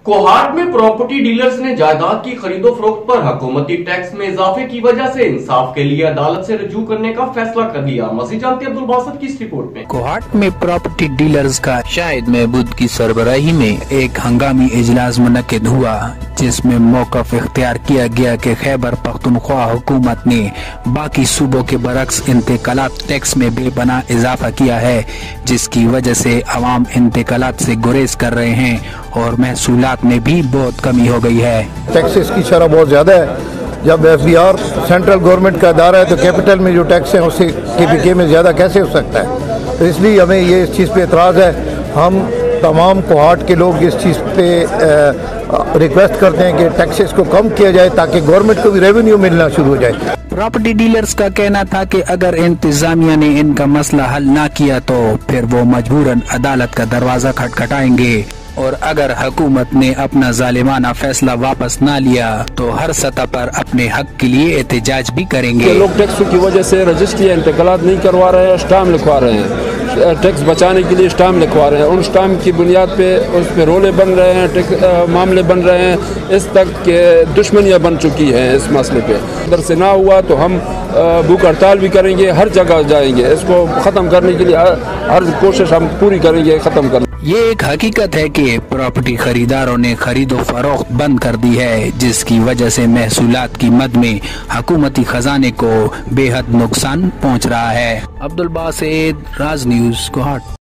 कोहाट में property dealers ने जायदाद की खरीदो फरोख्त पर हुकूमती टैक्स में इजाफे की वजह से इंसाफ के लिए अदालत से रजू करने का फैसला कर लिया। मजीद जानते अब्दुल बासित की इस रिपोर्ट में। कोहाट में प्रॉपर्टी डीलर्स का शाहिद महबूद की सरबराही में एक हंगामी इजलास मुनक्किद हुआ, जिसमें मौक़िफ़ इख्तियार किया गया कि खैबर पख्तूनख्वा हुकूमत ने बाकी सूबों के बरक्स इंतकालात टैक्स में बेपनाह इजाफा किया है, जिसकी वजह से अवाम इंतकालात से गुरेज कर रहे हैं और महसूलात में भी बहुत कमी हो गई है। टैक्सेस की शरह बहुत ज़्यादा है। जब FBR सेंट्रल गवर्नमेंट का अदारा है तो कैपिटल में जो टैक्स है उससे KPK में ज़्यादा कैसे हो सकता है। तो इसलिए हमें ये इस चीज़ पे एतराज़ है। हम तमाम कोहाट के लोग इस चीज़ पे रिक्वेस्ट करते हैं कि टैक्सेस को कम किया जाए ताकि गवर्नमेंट को भी रेवेन्यू मिलना शुरू हो जाए। प्रॉपर्टी डीलर्स का कहना था कि अगर इंतजामिया ने इनका मसला हल ना किया तो फिर वो मजबूरन अदालत का दरवाजा खटखटाएंगे, और अगर हुकूमत ने अपना जालिमाना फैसला वापस ना लिया तो हर सतह पर अपने हक के लिए एहतजाज भी करेंगे। लोग टैक्स की वजह से रजिस्ट्री इंतकालात नहीं करवा रहे हैं, स्टाम्प लिखवा रहे हैं, टैक्स बचाने के लिए स्टाम्प लिखवा रहे हैं। उन स्टाम्प की बुनियाद पे उस पे रोले बन रहे हैं, मामले बन रहे हैं। इस तक के दुश्मनियाँ बन चुकी हैं इस मसले पे। अगर से ना हुआ तो हम भूख हड़ताल भी करेंगे, हर जगह जाएंगे। इसको ख़त्म करने के लिए हर कोशिश हम पूरी करेंगे ख़त्म करने। ये एक हकीकत है कि प्रॉपर्टी खरीदारों ने खरीदो फरोख्त बंद कर दी है, जिसकी वजह से महसूलात की मद में हुकूमती खजाने को बेहद नुकसान पहुंच रहा है। अब्दुल बासित, राज न्यूज़, कोहाट।